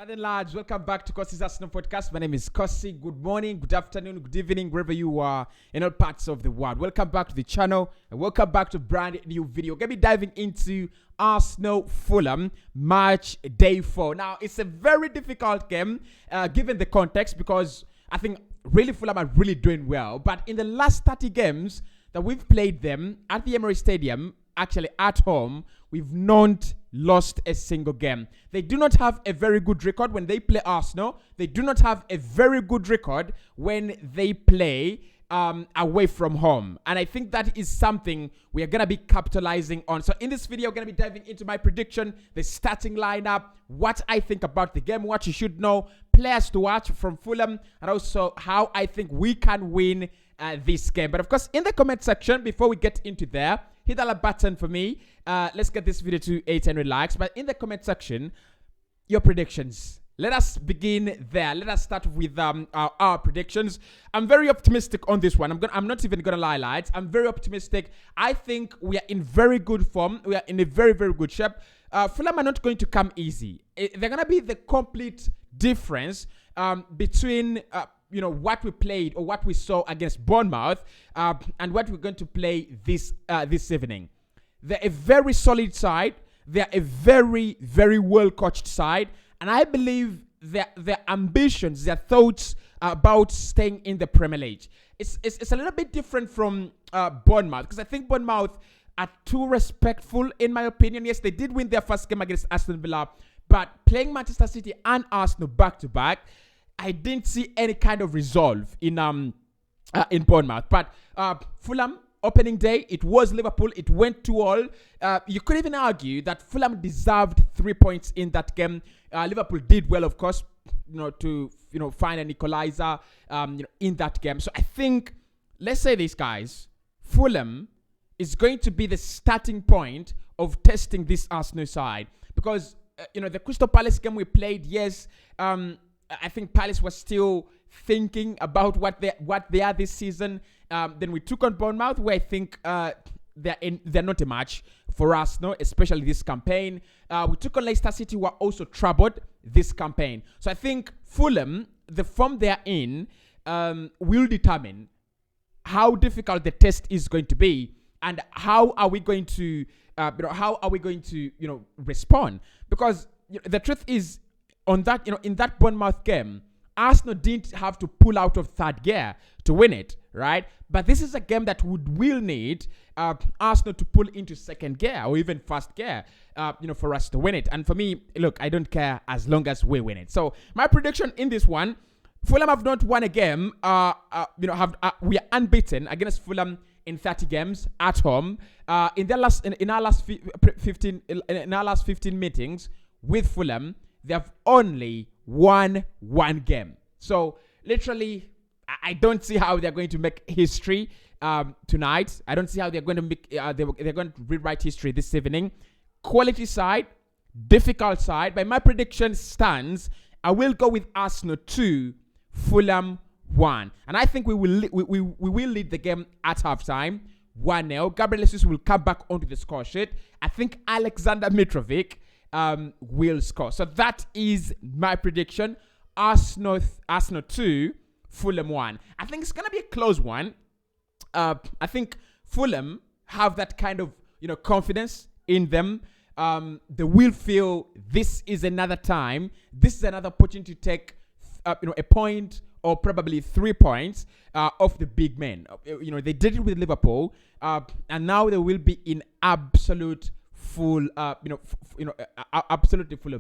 Brother and lads, welcome back to Cossy's Arsenal podcast. My name is Cossy. Good morning, good afternoon, good evening, wherever you are in all parts of the world. Welcome back to the channel and welcome back to a brand new video. We're going to be diving into Arsenal Fulham match day 4. Now, it's a very difficult game given the context because I think really Fulham are really doing well. But in the last 30 games that we've played them at the Emirates Stadium, actually at home, we've not lost a single game. They do not have a very good record when they play Arsenal. They do not have a very good record when they play away from home. And I think that is something we are going to be capitalizing on. So in this video, I'm going to be diving into my prediction, the starting lineup, what I think about the game, what you should know, players to watch from Fulham, and also how I think we can win this game. But of course, in the comment section, before we get into there, hit that like button for me. Let's get this video to 800 likes. But in the comment section, your predictions. Let us begin there. Let us start with our predictions. I'm very optimistic on this one. I'm not even gonna lie, lads. I'm very optimistic. I think we are in very good form. We are in a very, very good shape. Fulham are not going to come easy. They're gonna be the complete difference between what we played or what we saw against Bournemouth and what we're going to play this evening. They're a very solid side. They're a very, very well-coached side. And I believe their ambitions, their thoughts about staying in the Premier League. It's a little bit different from Bournemouth, because I think Bournemouth are too respectful, in my opinion. Yes, they did win their first game against Aston Villa, but playing Manchester City and Arsenal back-to-back, I didn't see any kind of resolve in Bournemouth. But Fulham, opening day, it was Liverpool. It went 2-all. You could even argue that Fulham deserved 3 points in that game. Liverpool did well, of course, to find an equalizer, in that game. So I think, let's say this, guys, Fulham is going to be the starting point of testing this Arsenal side, because the Crystal Palace game we played, yes, I think Palace was still thinking about what they are this season. Then we took on Bournemouth, where I think they're not a match for Arsenal, especially this campaign. We took on Leicester City, who are also troubled this campaign. So I think Fulham, the form they're in, will determine how difficult the test is going to be, and how are we going to, respond? Because the truth is, on that, in that Bournemouth game, Arsenal didn't have to pull out of third gear to win it, right? But this is a game that will need Arsenal to pull into second gear or even first gear, for us to win it. And for me, look, I don't care as long as we win it. So my prediction in this one, Fulham have not won a game. We are unbeaten against Fulham in 30 games at home. In our last 15 meetings with Fulham, they have only won one game. So literally, I don't see how they're going to make history tonight. I don't see how they're going to make. They're going to rewrite history this evening. Quality side, difficult side. By my prediction stands, I will go with Arsenal 2, Fulham 1, and I think we will lead the game at halftime 1-0. Gabriel Jesus will come back onto the score sheet. I think Alexander Mitrovic will score. So that is my prediction. Arsenal 2, Fulham 1. I think it's gonna be a close one. I think Fulham have that kind of confidence in them. They will feel this is another time. This is another opportunity to take a point or probably 3 points off the big men. They did it with Liverpool, and now they will be in absolutely full of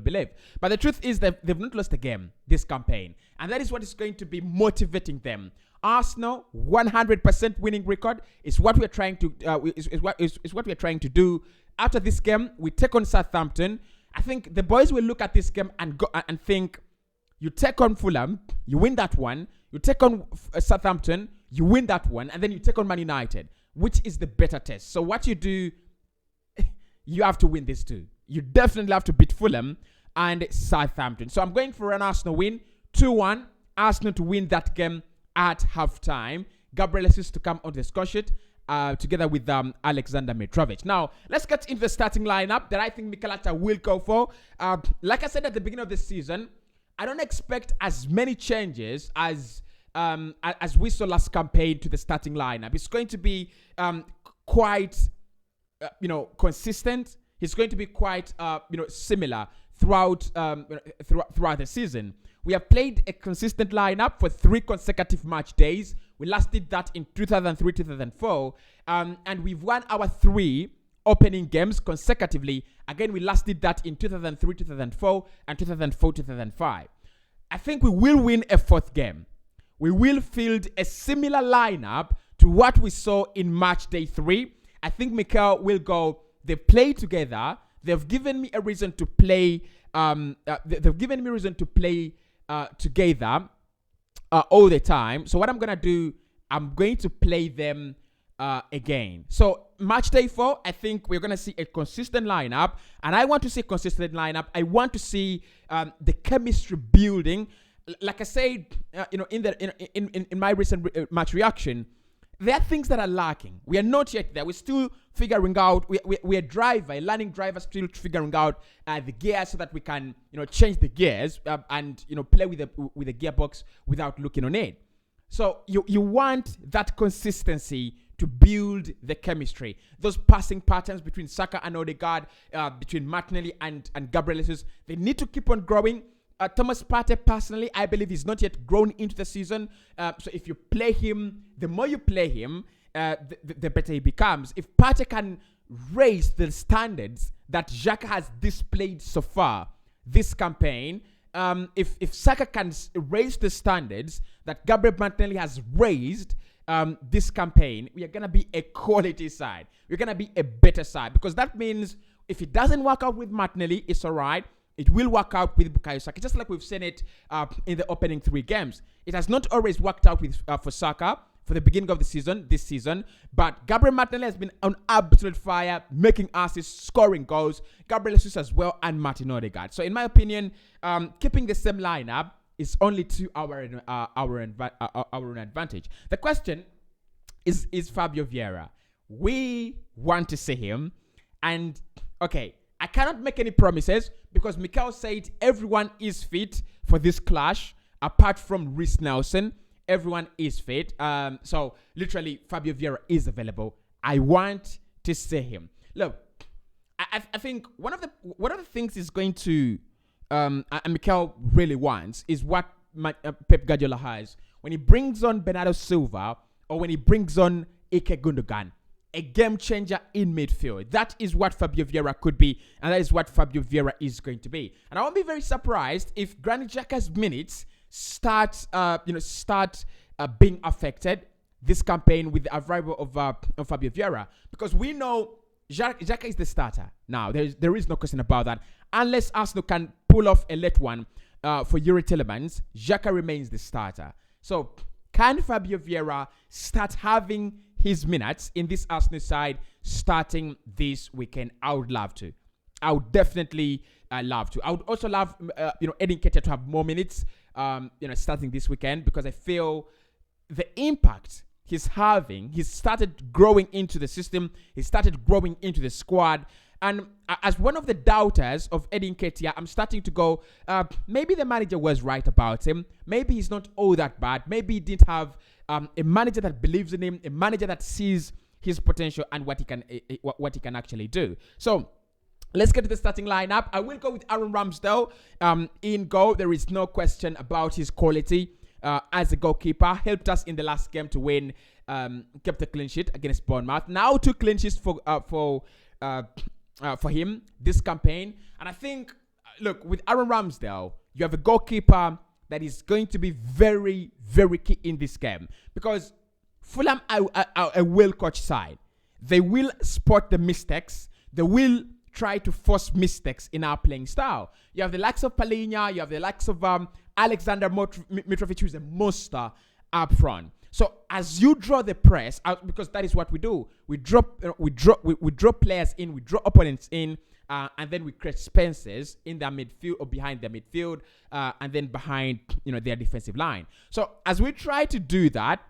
belief. But the truth is that they've not lost a game this campaign, and that is what is going to be motivating them. Arsenal 100% winning record is what we're trying to what we're trying to do. After this game, we take on Southampton. I think the boys will look at this game and go and think, you take on Fulham, you win that one. You take on Southampton, you win that one, and then you take on Man United, which is the better test. So what you do, you have to win this too. You definitely have to beat Fulham and Southampton. So I'm going for an Arsenal win, 2-1. Arsenal to win that game at halftime. Gabriel Jesus to come on the score sheet together with Alexander Mitrovic. Now, let's get into the starting lineup that I think Mikel Arteta will go for. Like I said at the beginning of the season, I don't expect as many changes as we saw last campaign to the starting lineup. It's going to be quite consistent. It's going to be quite similar throughout the season. We have played a consistent lineup for 3 consecutive match days. We last did that in 2003, 2004, and we've won our 3 opening games consecutively. Again, we last did that in 2003, 2004, and 2004, 2005. I think we will win a 4th game. We will field a similar lineup to what we saw in match day 3. I think Mikel will go. They play together. They've given me a reason to play. They've given me a reason to play together all the time. So what I'm gonna do, I'm going to play them again. So match day 4, I think we're gonna see a consistent lineup, and I want to see a consistent lineup. I want to see the chemistry building. Like I said, in my recent match reaction, there are things that are lacking. We are not yet there. We're still figuring out. We're a learning driver, still figuring out the gears so that we can, change the gears and play with the gearbox without looking on it. So you want that consistency to build the chemistry. Those passing patterns between Saka and Odegaard, between Martinelli and Gabriel Jesus, they need to keep on growing. Thomas Partey, personally, I believe he's not yet grown into the season. So if you play him, the more you play him, the better he becomes. If Partey can raise the standards that Xhaka has displayed so far this campaign, if Saka can raise the standards that Gabriel Martinelli has raised this campaign, we are going to be a quality side. We're going to be a better side, because that means if it doesn't work out with Martinelli, it's all right. It will work out with Bukayo Saka, just like we've seen it in the opening 3 games. It has not always worked out for Saka for the beginning of the season, this season, but Gabriel Martinelli has been on absolute fire, making assists, scoring goals. Gabriel Jesus as well, and Martin Odegaard. So in my opinion, keeping the same lineup is only to our advantage. The question is Fabio Vieira. We want to see him, and okay, I cannot make any promises because Mikel said everyone is fit for this clash, apart from Reece Nelson. Everyone is fit. So literally, Fabio Vieira is available. I want to see him. Look, I think one of the things is going to Mikel really wants is what Pep Guardiola has when he brings on Bernardo Silva or when he brings on Ike Gundogan. A game changer in midfield. That is what Fabio Vieira could be, and that is what Fabio Vieira is going to be. And I won't be very surprised if Granit Xhaka's minutes start being affected this campaign with the arrival of Fabio Vieira, because we know Xhaka is the starter now. There is no question about that. Unless Arsenal can pull off a late one for Yuri Tillemans, Xhaka remains the starter. So can Fabio Vieira start having his minutes in this Arsenal side starting this weekend? I would love to. I would definitely love to. I would also love, Edin Ketia to have more minutes, starting this weekend, because I feel the impact he's having, he started growing into the system. He started growing into the squad. And as one of the doubters of Edin Ketia, I'm starting to go, maybe the manager was right about him. Maybe he's not all that bad. Maybe he didn't have a manager that believes in him, a manager that sees his potential and what he can actually do. So let's get to the starting lineup. I will go with Aaron Ramsdale in goal. There is no question about his quality as a goalkeeper. Helped us in the last game to win, kept a clean sheet against Bournemouth. Now 2 clean sheets for him this campaign. And I think, look, with Aaron Ramsdale, you have a goalkeeper that is going to be very, very key in this game, because Fulham are a well-coached side. They will spot the mistakes. They will try to force mistakes in our playing style. You have the likes of Palhinha. You have the likes of Alexander Mitrovic, who is a monster up front. So as you draw the press out, because that is what we do, we drop players in, we draw opponents in, and then we create spaces in their midfield or behind their midfield, and then behind their defensive line. So as we try to do that,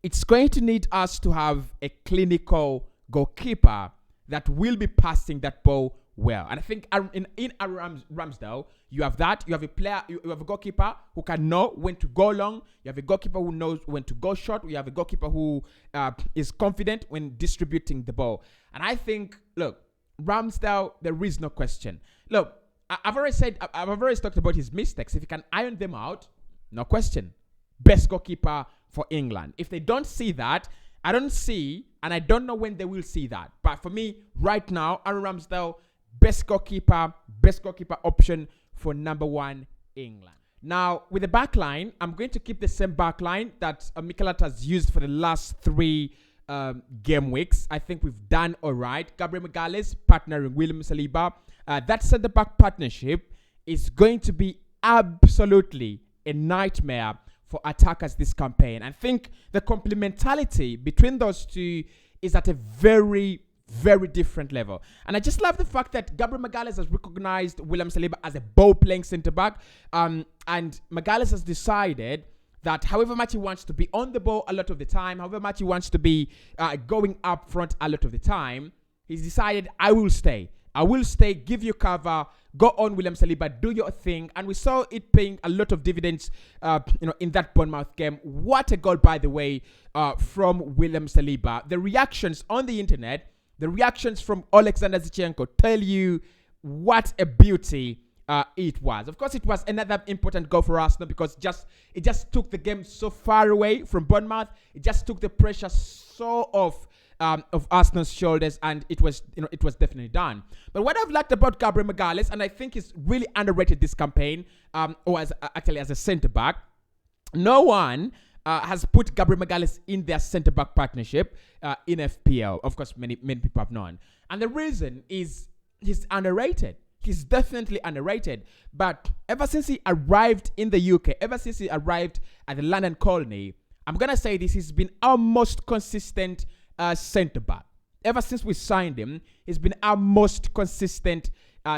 it's going to need us to have a clinical goalkeeper that will be passing that ball well. And I think in Ramsdale, you have that. You have a player, you have a goalkeeper who can know when to go long. You have a goalkeeper who knows when to go short. You have a goalkeeper who is confident when distributing the ball. And I think, look, Ramsdale, there is no question. Look, I've already talked about his mistakes. If he can iron them out, no question. Best goalkeeper for England. If they don't see that, I don't see, and I don't know when they will see that. But for me, right now, Aaron Ramsdale, best goalkeeper option for number 1 England. Now, with the back line, I'm going to keep the same back line that Mikel Arteta has used for the last 3 game weeks. I think we've done all right. Gabriel Magalhaes partnering William Saliba. That centre-back partnership is going to be absolutely a nightmare for attackers this campaign. I think the complementarity between those two is at a very, very different level. And I just love the fact that Gabriel Magalhaes has recognized William Saliba as a ball-playing centre-back. And Magalhaes has decided that however much he wants to be on the ball a lot of the time, however much he wants to be going up front a lot of the time, he's decided, I will stay, give you cover, go on William Saliba, do your thing. And we saw it paying a lot of dividends in that Bournemouth game. What a goal, by the way, from William Saliba. The reactions on the internet, the reactions from Alexander Zinchenko tell you what a beauty it was. Of course, it was another important goal for Arsenal because it just took the game so far away from Bournemouth. It just took the pressure so off of Arsenal's shoulders, and it was definitely done. But what I've liked about Gabriel Magalhaes, and I think he's really underrated this campaign, or as a centre back, no one has put Gabriel Magalhaes in their centre back partnership in FPL. Of course, many people have known, and the reason is he's underrated. He's definitely underrated. But ever since he arrived in the UK, ever since he arrived at the London colony, I'm gonna say this: he's been our most consistent centre back. Ever since we signed him, he's been our most consistent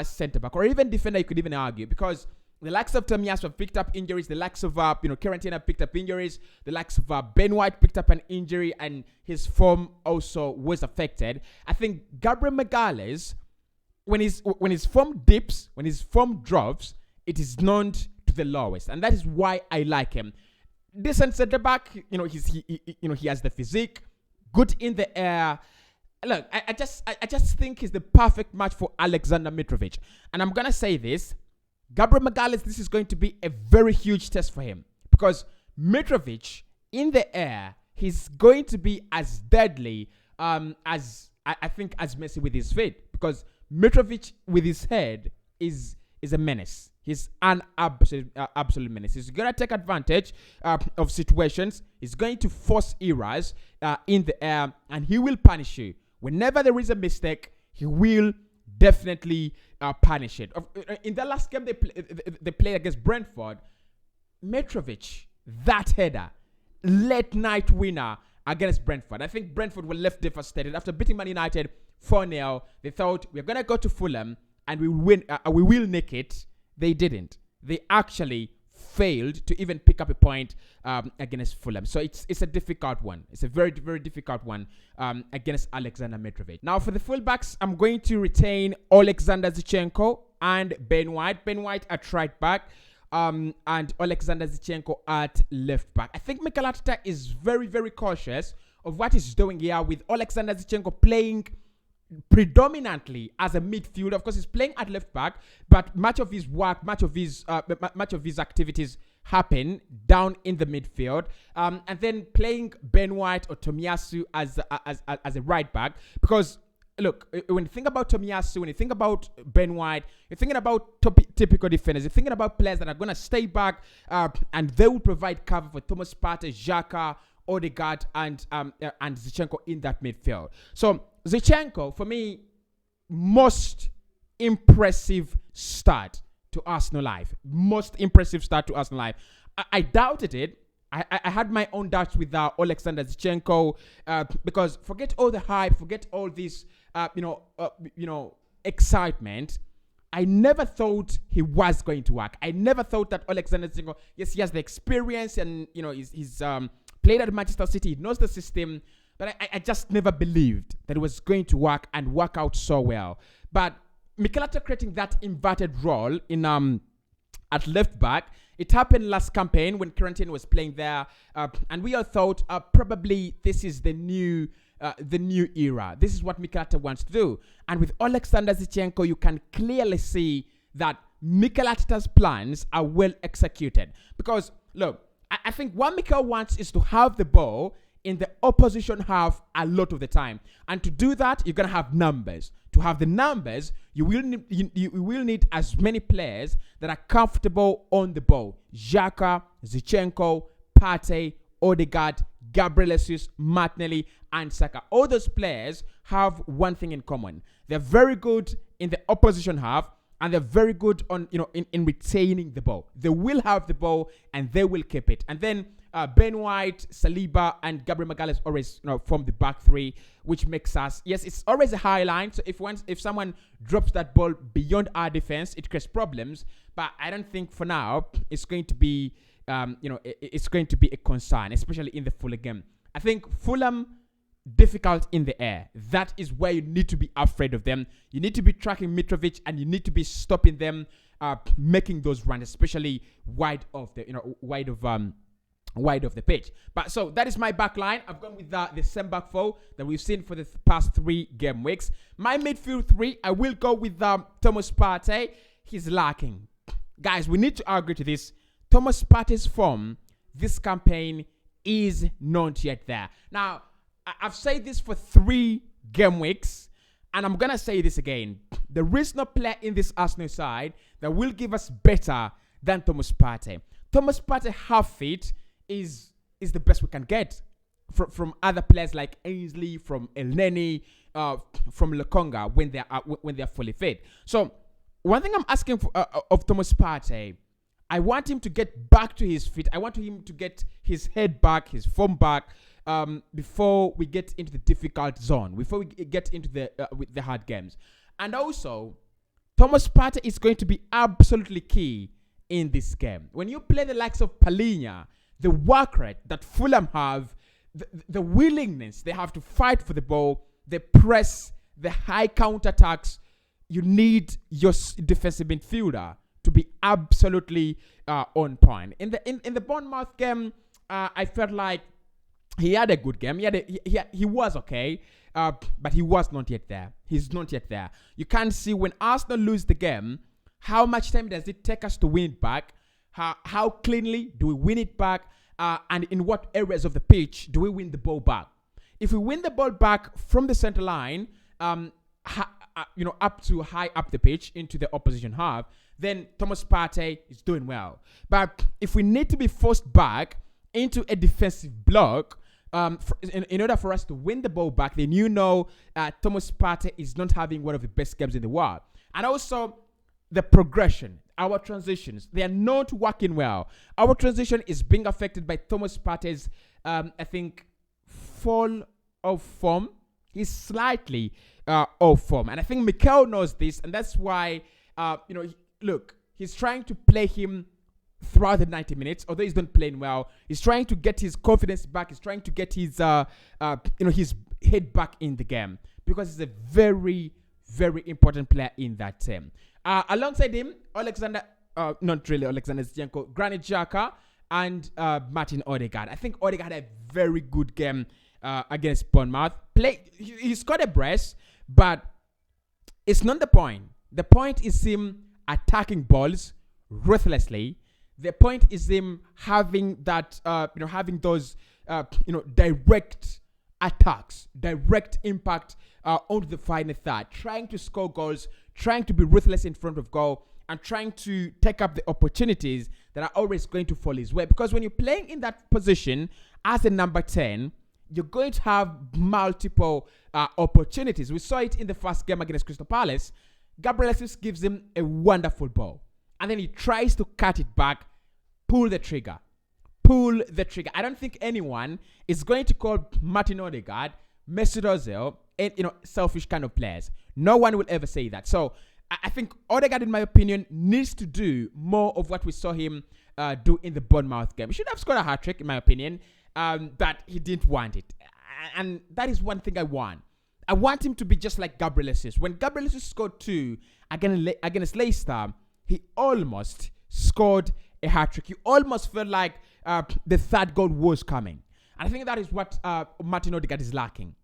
centre back, or even defender. You could even argue, because the likes of Tomiyasu have picked up injuries. The likes of Kieran have picked up injuries. The likes of Ben White picked up an injury, and his form also was affected. I think Gabriel Magalhaes, when his form dips, when his form drops, it is known to the lowest, and that is why I like him. Decent centre back, he has the physique, good in the air. Look, I just think he's the perfect match for Alexander Mitrovic, and I'm gonna say this: Gabriel Magalhaes, this is going to be a very huge test for him, because Mitrovic in the air, he's going to be as deadly as I think as Messi with his feet, because Mitrovic with his head is a menace. He's an absolute menace. He's going to take advantage of situations. He's going to force errors in the air, and he will punish you. Whenever there is a mistake, he will definitely punish it. In the last game they played against Brentford, Mitrovic, that header, late night winner against Brentford. I think Brentford were left devastated after beating Man United 4-0. They thought, we're going to go to Fulham and we will nick it. They didn't. They actually failed to even pick up a point against Fulham. So it's a difficult one. It's a very, very difficult one against Alexander Mitrovic. Now, for the fullbacks, I'm going to retain Alexander Zinchenko and Ben White. Ben White at right back, and Alexander Zinchenko at left back. I think Mikel Arteta is very, very cautious of what he's doing here, with Alexander Zinchenko playing predominantly as a midfielder. Of course, he's playing at left back, but much of his work, much of his activities happen down in the midfield, and then playing Ben White or Tomiyasu as a right back. Because look, when you think about Tomiyasu, when you think about Ben White, you're thinking about typical defenders. You're thinking about players that are going to stay back, and they will provide cover for Thomas Partey, Xhaka, Odegaard, and Zinchenko in that midfield. So Zinchenko, for me, most impressive start to Arsenal life. Most impressive start to Arsenal life. I doubted it. I had my own doubts with Alexander Zinchenko, because forget all the hype, forget all this, excitement. I never thought he was going to work. I never thought that Alexander Zinchenko, yes, he has the experience, and he's played at Manchester City, he knows the system, but I just never believed that it was going to work and work out so well. But Mikel Arteta creating that inverted role in at left back. It happened last campaign when Quarantine was playing there, and we all thought probably this is the new era. This is what Mikel Arteta wants to do. And with Alexander Zinchenko, you can clearly see that Mikel Arteta's plans are well executed. Because look, I think what Mikel wants is to have the ball in the opposition half a lot of the time. And to do that, you're going to have numbers. To have the numbers, you will need as many players that are comfortable on the ball. Xhaka, Zinchenko, Partey, Odegaard, Gabriel Jesus, Martinelli, and Saka. All those players have one thing in common. They're very good in the opposition half, and they're very good on in retaining the ball. They will have the ball and they will keep it. And then Ben White, Saliba, and Gabriel Magalhaes always form the back three, which makes us, yes, it's always a high line. So if someone drops that ball beyond our defense, it creates problems. But I don't think for now it's going to be it's going to be a concern, especially in the Fulham game. I think Fulham difficult in the air. That is where you need to be afraid of them. You need to be tracking Mitrovic, and you need to be stopping them making those runs, especially wide of the pitch. But so that is my back line. I've gone with the same back four that we've seen for the past 3 game weeks. My midfield 3, I will go with Thomas Partey. He's lacking. Guys, we need to agree to this. Thomas Partey's form this campaign is not yet there. Now, I've said this for 3 game weeks, and I'm going to say this again. There is no player in this Arsenal side that will give us better than Thomas Partey. Thomas Partey half fit is the best we can get from other players like Ainsley, from Elneny, from Lokonga when they're fully fit. So one thing I'm asking for, of Thomas Partey, I want him to get back to his feet. I want him to get his head back, his form back, before we get into the difficult zone, before we get into the hard games. And also, Thomas Partey is going to be absolutely key in this game. When you play the likes of Palhinha, the work rate that Fulham have, the willingness they have to fight for the ball, the press, the high counterattacks, you need your defensive midfielder to be absolutely on point. In the Bournemouth game, I felt like he had a good game. He was okay, but he was not yet there. He's not yet there. You can't see when Arsenal lose the game, how much time does it take us to win it back? How cleanly do we win it back? And in what areas of the pitch do we win the ball back? If we win the ball back from the center line, up to high up the pitch into the opposition half, then Thomas Partey is doing well. But if we need to be forced back into a defensive block, in order for us to win the ball back, then Thomas Partey is not having one of the best games in the world. And also, the progression, our transitions, they are not working well. Our transition is being affected by Thomas Partey's, fall of form. He's slightly off form. And I think Mikel knows this, and that's why, he's trying to play him throughout the 90 minutes, although he's not playing well. He's trying to get his confidence back. He's trying to get his head back in the game, because he's a very, very important player in that team. Alongside him, Alexander Zinchenko, Granit Xhaka, and Martin Odegaard. I think Odegaard had a very good game against Bournemouth. He scored a brace, but it's not the point. The point is him attacking balls ruthlessly. The point is him having that, having those, direct attacks, direct impact onto the final third, trying to score goals, trying to be ruthless in front of goal, and trying to take up the opportunities that are always going to fall his way. Because when you're playing in that position as a number 10, you're going to have multiple opportunities. We saw it in the first game against Crystal Palace. Gabriel Jesus gives him a wonderful ball, and then he tries to cut it back, pull the trigger. I don't think anyone is going to call Martin Odegaard, Mesut Ozil, and selfish kind of players. No one will ever say that. So I think Odegaard, in my opinion, needs to do more of what we saw him do in the Bournemouth game. He should have scored a hat-trick, in my opinion, but he didn't want it. And that is one thing I want. I want him to be just like Gabriel Jesus. When Gabriel Jesus scored 2 against Leicester, he almost scored a hat-trick. You almost felt like the third goal was coming. And I think that is what Martin Odegaard is lacking.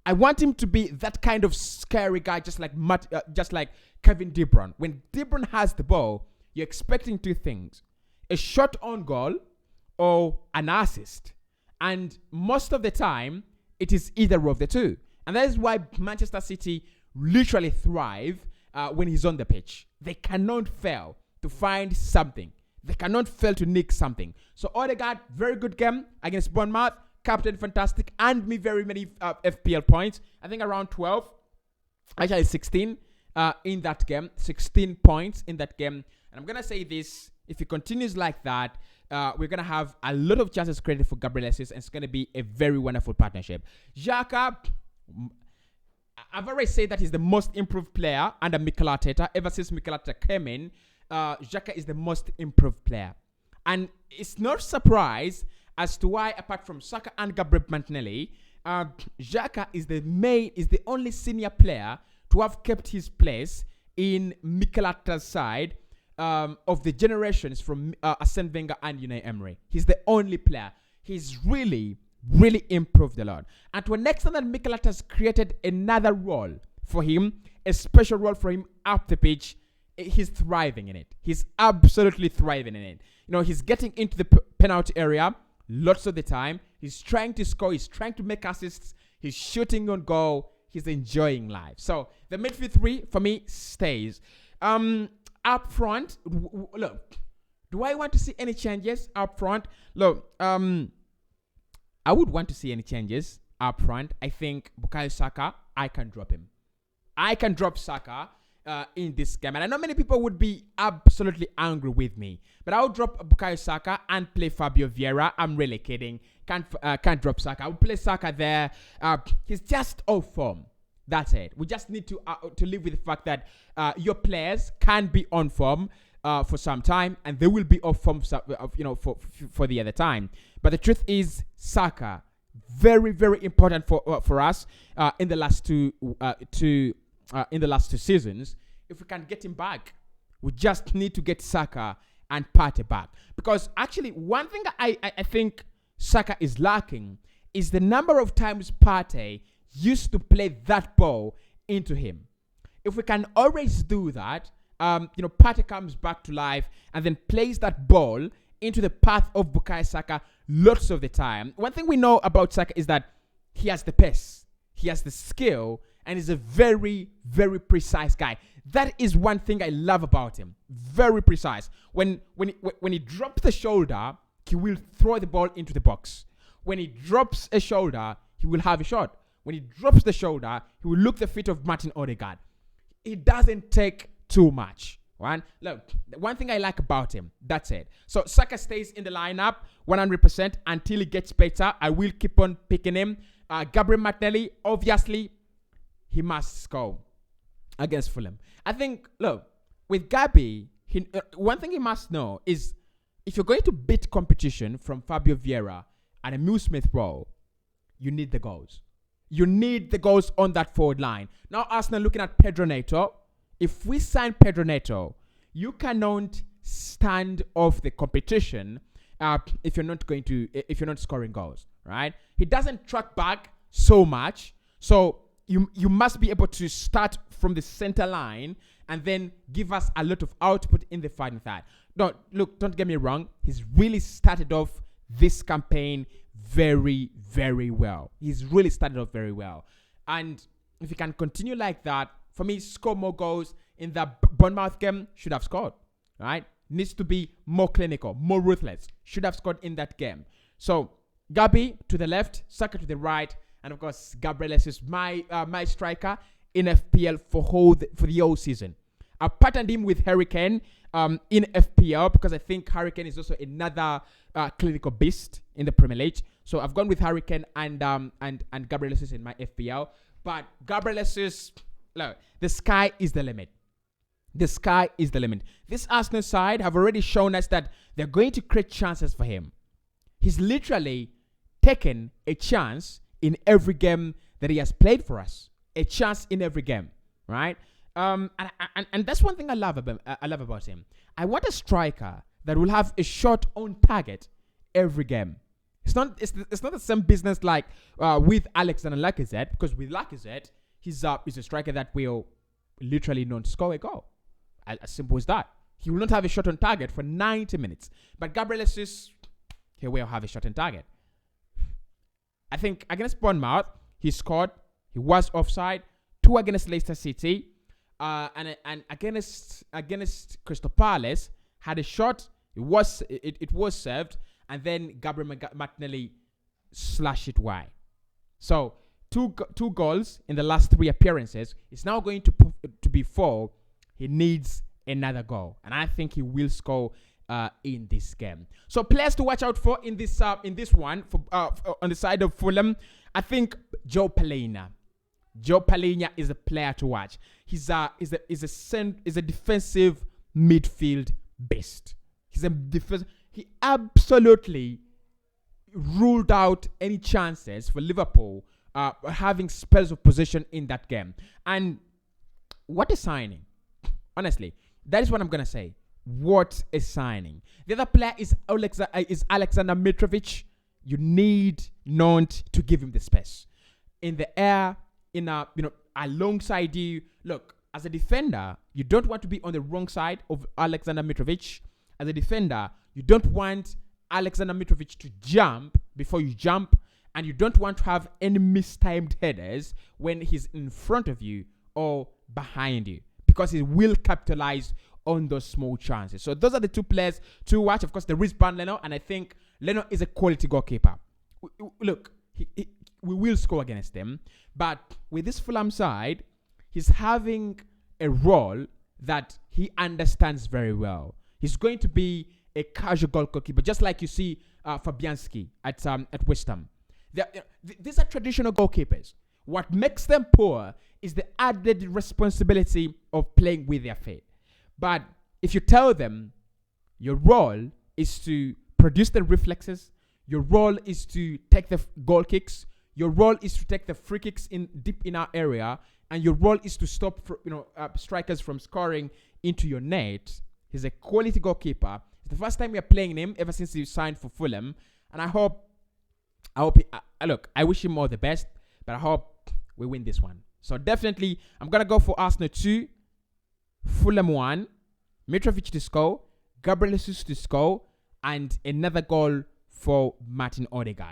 I want him to be that kind of scary guy, just like Kevin De Bruyne. When De Bruyne has the ball, you're expecting 2 things: a shot on goal or an assist. And most of the time, it is either of the 2. And that is why Manchester City literally thrive when he's on the pitch. They cannot fail to find something. They cannot fail to nick something. So Odegaard, very good game against Bournemouth. Captain, fantastic. And me very many FPL points. I think around 12. Actually 16 in that game. 16 points in that game. And I'm going to say this. If he continues like that, we're going to have a lot of chances created for Gabriel Jesus. And it's going to be a very wonderful partnership. Xhaka, I've already said that he's the most improved player under Mikel Arteta. Ever since Mikel Arteta came in, Xhaka is the most improved player. And it's no surprise as to why, apart from Saka and Gabriel Martinelli, Xhaka is the only senior player to have kept his place in Mikel Arteta's side of the generations from Arsene Wenger and Unai Emery. He's the only player. He's really improved a lot. And to an extent that Mikel Arteta has created another role for him, a special role for him up the pitch, he's thriving in it. He's absolutely thriving in it. You know, he's getting into the penalty area lots of the time. He's trying to score. He's trying to make assists. He's shooting on goal. He's enjoying life. So the midfield 3 for me stays. Up front, look, do I want to see any changes up front? Look, I would want to see any changes up front. I think Bukayo Saka, I can drop him. I can drop Saka in this game. And I know many people would be absolutely angry with me. But I would drop Bukayo Saka and play Fabio Vieira. I'm really kidding. Can't drop Saka. I would play Saka there. He's just off form. That's it. We just need to live with the fact that your players can be on form for some time, and they will be off form, for the other time. But the truth is, Saka, very important for us in the last two seasons. If we can get him back, we just need to get Saka and Partey back. Because actually, one thing I think Saka is lacking is the number of times Partey used to play that ball into him. If we can always do that, Partey comes back to life and then plays that ball into the path of Bukayo Saka lots of the time. One thing we know about Saka is that he has the pace, he has the skill, and he's a very precise guy. That is one thing I love about him. Very precise. When he drops the shoulder, he will throw the ball into the box. When he drops a shoulder, he will have a shot. When he drops the shoulder, he will look the feet of Martin Odegaard. It doesn't take too much. Right? Look, one thing I like about him, that's it. So Saka stays in the lineup 100% until he gets better. I will keep on picking him. Gabriel Martinelli, obviously, he must score against Fulham. I think, look, with Gabi, one thing he must know is if you're going to beat competition from Fabio Vieira and Emile Smith-Rowe, you need the goals. You need the goals on that forward line. Now, Arsenal looking at Pedro Neto. If we sign Pedro Neto, you cannot stand off the competition if you're not scoring goals, right? He doesn't track back so much, so you must be able to start from the center line and then give us a lot of output in the final third. Don't get me wrong. He's really started off this campaign very well. He's really started off very well. And if he can continue like that, for me, score more goals in the Bournemouth game, should have scored, right? Needs to be more clinical, more ruthless. Should have scored in that game. So, Gabi to the left, Saka to the right, and of course, Gabriel is my striker in FPL for the whole season. I patterned him with Harry Kane in FPL because I think Harry Kane is also another clinical beast in the Premier League. So I've gone with Harry Kane and Gabriel Jesus in my FPL. But Gabriel Jesus, look, the sky is the limit. The sky is the limit. This Arsenal side have already shown us that they're going to create chances for him. He's literally taken a chance in every game that he has played for us. a chance in every game, right? And that's one thing I love about him. I want a striker that will have a shot on target every game. It's not the same business like with Alexander Lacazette, because with Lacazette, he's a striker that will literally not score a goal. As simple as that. He will not have a shot on target for 90 minutes. But Gabriel Jesus, he will have a shot on target. I think against Bournemouth, he scored. He was offside. 2 against Leicester City. And against Crystal Palace, had a shot. It was served. And then Gabriel Martinelli slashed it wide. So, two goals in the last 3 appearances. It's now going to be 4. He needs another goal. And I think he will score in this game. So players to watch out for in this one on the side of Fulham, I think Joe Palhinha. Joe Palhinha is a player to watch. He's a defensive midfield beast. He absolutely ruled out any chances for Liverpool having spells of possession in that game. And what a signing. Honestly, that is what I'm going to say. What a signing. The other player is Alexander Mitrovic. You need not to give him the space. In the air, alongside you. Look, as a defender, you don't want to be on the wrong side of Alexander Mitrovic. As a defender, you don't want Alexander Mitrovic to jump before you jump. And you don't want to have any mistimed headers when he's in front of you or behind you, because he will capitalize on those small chances. So those are the 2 players to watch. Of course, there is Bernd Leno, and I think Leno is a quality goalkeeper. Look, we will score against them, but with this Fulham side, he's having a role that he understands very well. He's going to be a casual goalkeeper, just like you see Fabianski at West Ham. These are traditional goalkeepers. What makes them poor is the added responsibility of playing with their feet. But if you tell them your role is to produce the reflexes, your role is to take the goal kicks, your role is to take the free kicks in deep in our area, and your role is to stop strikers from scoring into your net. He's a quality goalkeeper. It's the first time we are playing him ever since he signed for Fulham, and I wish him all the best, but I hope we win this one. So definitely, I'm going to go for Arsenal 2, Fulham 1, Mitrovic to score, Gabriel Jesus to score, and another goal for Martin Odegaard.